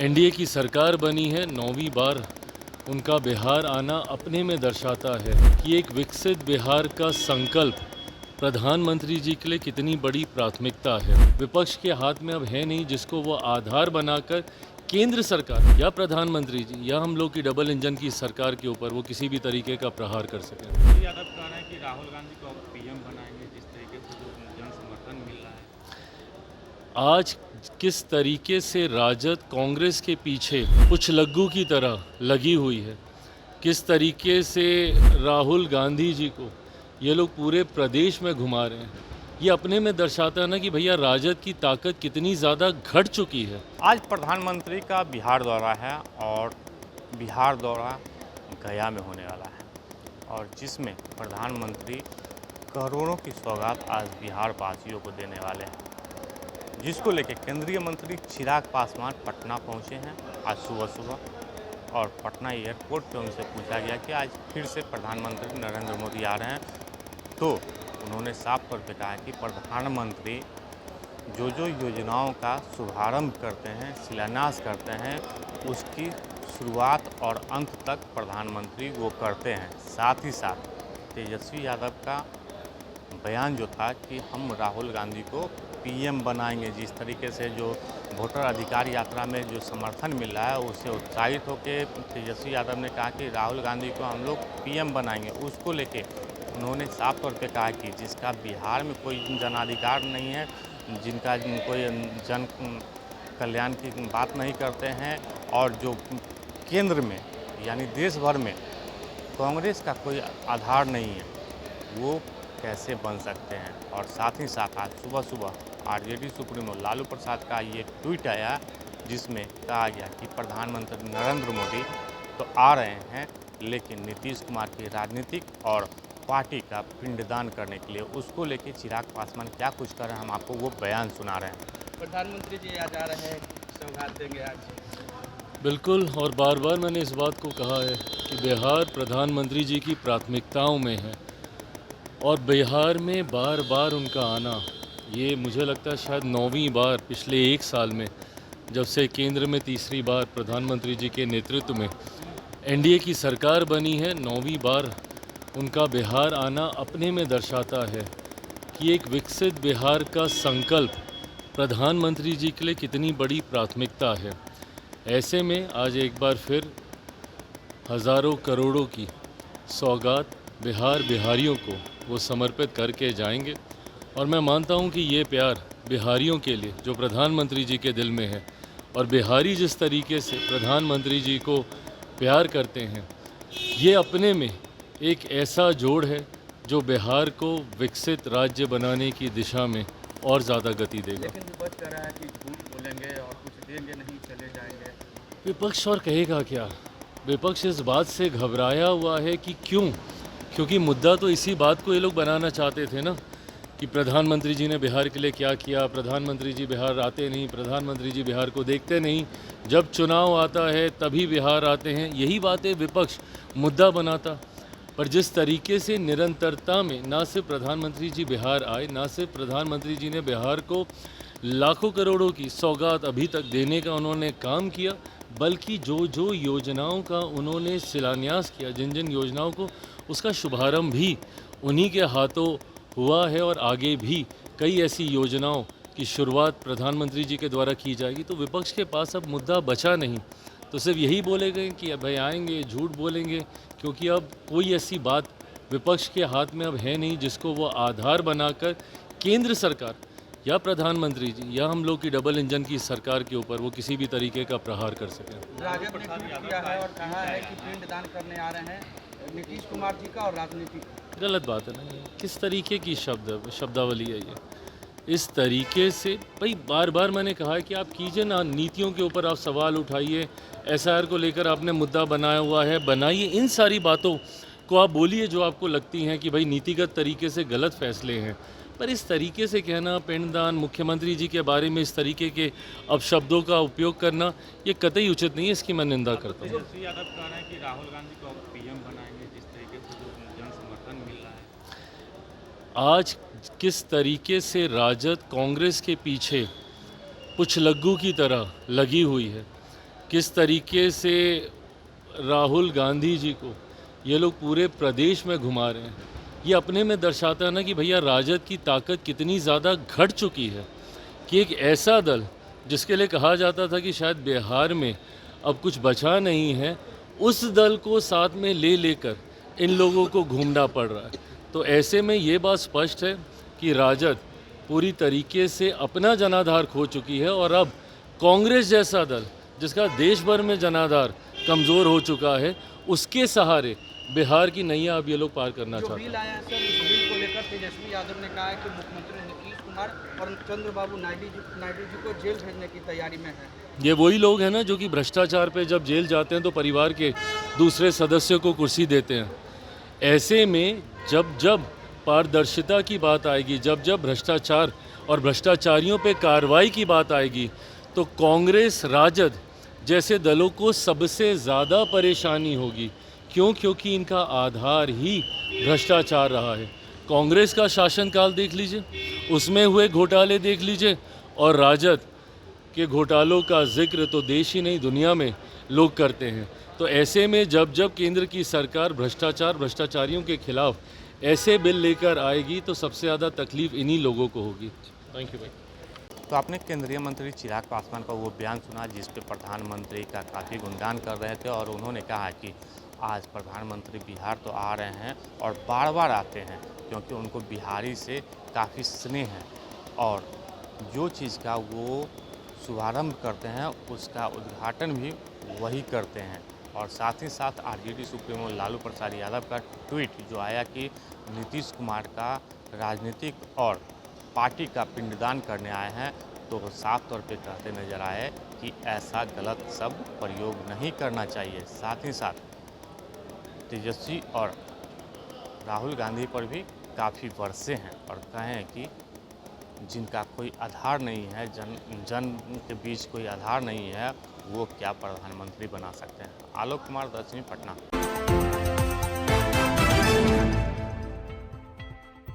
NDA की सरकार बनी है 9वीं बार। उनका बिहार आना अपने में दर्शाता है कि एक विकसित बिहार का संकल्प प्रधानमंत्री जी के लिए कितनी बड़ी प्राथमिकता है। विपक्ष के हाथ में अब है नहीं जिसको वो आधार बनाकर केंद्र सरकार या प्रधानमंत्री जी या हम लोग की डबल इंजन की सरकार के ऊपर वो किसी भी तरीके का प्रहार कर सकें। यादव कह रहे हैं कि राहुल गांधी को अब पीएम बनाएंगे, जिस तरीके से जो जन समर्थन मिल रहा है। आज किस तरीके से राजद कांग्रेस के पीछे कुछ लग्गू की तरह लगी हुई है, किस तरीके से राहुल गांधी जी को ये लोग पूरे प्रदेश में घुमा रहे हैं, ये अपने में दर्शाता है ना कि भैया राजद की ताकत कितनी ज़्यादा घट चुकी है। आज प्रधानमंत्री का बिहार दौरा है और बिहार दौरा गया में होने वाला है और जिसमें प्रधानमंत्री करोड़ों की सौगात आज बिहार वासियों को देने वाले हैं, जिसको लेके केंद्रीय मंत्री चिराग पासवान पटना पहुंचे हैं आज सुबह और पटना एयरपोर्ट पे उनसे पूछा गया कि आज फिर से प्रधानमंत्री नरेंद्र मोदी आ रहे हैं, तो उन्होंने साफ तौर पे कहा कि प्रधानमंत्री जो जो योजनाओं का शुभारंभ करते हैं, शिलान्यास करते हैं, उसकी शुरुआत और अंत तक प्रधानमंत्री वो करते हैं। साथ ही साथ तेजस्वी यादव का बयान जो था कि हम राहुल गांधी को पीएम बनाएंगे, जिस तरीके से जो वोटर अधिकार यात्रा में जो समर्थन मिल रहा है उससे उत्साहित होकर तेजस्वी यादव ने कहा कि राहुल गांधी को हम लोग पीएम बनाएंगे। उसको लेके उन्होंने साफ तौर पे कहा कि जिसका बिहार में कोई जनाधिकार नहीं है, जिनका कोई जन कल्याण की बात नहीं करते हैं और जो केंद्र में यानी देश भर में कांग्रेस का कोई आधार नहीं है, वो कैसे बन सकते हैं। और साथ ही साथ आज सुबह सुबह आरजेडी सुप्रीमो लालू प्रसाद का ये ट्वीट आया जिसमें कहा गया कि प्रधानमंत्री नरेंद्र मोदी तो आ रहे हैं, लेकिन नीतीश कुमार की राजनीतिक और पार्टी का पिंडदान करने के लिए उसको लेके चिराग पासवान क्या कुछ कर रहे हैं, हम आपको वो बयान सुना रहे हैं। प्रधानमंत्री जी आज आ रहे हैं, सौगात देंगे आज। बिल्कुल, और बार बार मैंने इस बात को कहा है कि बिहार प्रधानमंत्री जी की प्राथमिकताओं में है और बिहार में बार बार उनका आना, ये मुझे लगता है शायद 9वीं बार पिछले एक साल में, जब से केंद्र में तीसरी बार प्रधानमंत्री जी के नेतृत्व में एनडीए की सरकार बनी है, 9वीं बार उनका बिहार आना अपने में दर्शाता है कि एक विकसित बिहार का संकल्प प्रधानमंत्री जी के लिए कितनी बड़ी प्राथमिकता है। ऐसे में आज एक बार फिर हज़ारों करोड़ों की सौगात बिहारियों को वो समर्पित करके जाएंगे और मैं मानता हूँ कि ये प्यार बिहारियों के लिए जो प्रधानमंत्री जी के दिल में है और बिहारी जिस तरीके से प्रधानमंत्री जी को प्यार करते हैं, ये अपने में एक ऐसा जोड़ है जो बिहार को विकसित राज्य बनाने की दिशा में और ज़्यादा गति देगा। लेकिन विपक्ष कह रहा है कि झूठ बोलेंगे और कुछ देंगे नहीं, चले जाएंगे। विपक्ष और कहेगा क्या? विपक्ष इस बात से घबराया हुआ है कि क्योंकि मुद्दा तो इसी बात को ये लोग बनाना चाहते थे ना कि प्रधानमंत्री जी ने बिहार के लिए क्या किया, प्रधानमंत्री जी बिहार आते नहीं, प्रधानमंत्री जी बिहार को देखते नहीं, जब चुनाव आता है तभी बिहार आते हैं, यही बातें विपक्ष मुद्दा बनाता। पर जिस तरीके से निरंतरता में ना सिर्फ प्रधानमंत्री जी बिहार आए, ना सिर्फ प्रधानमंत्री जी ने बिहार को लाखों करोड़ों की सौगात अभी तक देने का उन्होंने काम किया, बल्कि जो जो योजनाओं का उन्होंने शिलान्यास किया, जिन जिन योजनाओं को उसका शुभारंभ भी उन्हीं के हाथों हुआ है और आगे भी कई ऐसी योजनाओं की शुरुआत प्रधानमंत्री जी के द्वारा की जाएगी, तो विपक्ष के पास अब मुद्दा बचा नहीं, तो सिर्फ यही बोलेंगे कि अब भाई आएंगे, झूठ बोलेंगे, क्योंकि अब कोई ऐसी बात विपक्ष के हाथ में अब है नहीं जिसको वो आधार बनाकर केंद्र सरकार या प्रधानमंत्री जी या हम लोग की डबल इंजन की सरकार के ऊपर वो किसी भी तरीके का प्रहार कर सकें। राजद ने ट्वीट किया है और कहा है कि पिंडदान करने आ रहे हैं नीतीश कुमार जी का और राजनीति का। गलत बात है ना, ये किस तरीके की शब्दावली है ये? इस तरीके से भाई बार बार मैंने कहा है कि आप कीजिए ना, नीतियों के ऊपर आप सवाल उठाइए, एसआईआर को लेकर आपने मुद्दा बनाया हुआ है, बनाइए, इन सारी बातों को आप बोलिए जो आपको लगती हैं कि भाई नीतिगत तरीके से गलत फैसले हैं। पर इस तरीके से कहना, पिंडदान, मुख्यमंत्री जी के बारे में इस तरीके के अपशब्दों का उपयोग करना, ये कतई उचित नहीं है, इसकी मैं निंदा करता हूँ। तेजस्वी यादव कह रहे हैं कि राहुल गांधी को अब पीएम बनाएंगे, जिस तरीके से जो जन समर्थन मिल रहा है। आज किस तरीके से राजद कांग्रेस के पीछे कुछ लग्गू की तरह लगी हुई है, किस तरीके से राहुल गांधी जी को ये लोग पूरे प्रदेश में घुमा रहे हैं, ये अपने में दर्शाता है ना कि भैया राजद की ताकत कितनी ज़्यादा घट चुकी है कि एक ऐसा दल जिसके लिए कहा जाता था कि शायद बिहार में अब कुछ बचा नहीं है, उस दल को साथ में ले लेकर इन लोगों को घूमना पड़ रहा है। तो ऐसे में ये बात स्पष्ट है कि राजद पूरी तरीके से अपना जनाधार खो चुकी है और अब कांग्रेस जैसा दल जिसका देश भर में जनाधार कमज़ोर हो चुका है, उसके सहारे बिहार की नैया अब ये लोग पार करना जो चाहते हैं। बिल आया है सर, उस बिल को लेकर तेजस्वी यादव ने कहा है कि मुख्यमंत्री नीतीश कुमार और चंद्रबाबू नायडू जी को जेल भेजने की तैयारी में है। ये वही लोग हैं ना जो कि भ्रष्टाचार पे जब जेल जाते हैं तो परिवार के दूसरे सदस्यों को कुर्सी देते हैं। ऐसे में जब जब पारदर्शिता की बात आएगी, जब जब भ्रष्टाचार और भ्रष्टाचारियों पे कार्रवाई की बात आएगी, तो कांग्रेस राजद जैसे दलों को सबसे ज़्यादा परेशानी होगी। क्यों? क्योंकि इनका आधार ही भ्रष्टाचार रहा है। कांग्रेस का शासनकाल देख लीजिए, उसमें हुए घोटाले देख लीजिए, और राजद के घोटालों का जिक्र तो देश ही नहीं दुनिया में लोग करते हैं। तो ऐसे में जब जब केंद्र की सरकार भ्रष्टाचारियों के खिलाफ ऐसे बिल लेकर आएगी तो सबसे ज़्यादा तकलीफ इन्हीं लोगों को होगी। थैंक यू भाई। तो आपने केंद्रीय मंत्री चिराग पासवान का वो बयान सुना जिस पे प्रधानमंत्री का काफ़ी गुणगान कर रहे थे और उन्होंने कहा कि आज प्रधानमंत्री बिहार तो आ रहे हैं और बार बार आते हैं क्योंकि उनको बिहारी से काफ़ी स्नेह है और जो चीज़ का वो शुभारंभ करते हैं उसका उद्घाटन भी वही करते हैं। और साथ ही साथ आरजेडी सुप्रीमो लालू प्रसाद यादव का ट्वीट जो आया कि नीतीश कुमार का राजनीतिक और पार्टी का पिंडदान करने आए हैं, तो साफ तौर पे कहते नजर आए कि ऐसा गलत शब्द प्रयोग नहीं करना चाहिए। साथ ही साथ तेजस्वी और राहुल गांधी पर भी काफ़ी बरसे हैं और कहें कि जिनका कोई आधार नहीं है, जन के बीच कोई आधार नहीं है, वो क्या प्रधानमंत्री बना सकते हैं। आलोक कुमार, 10वीं, पटना।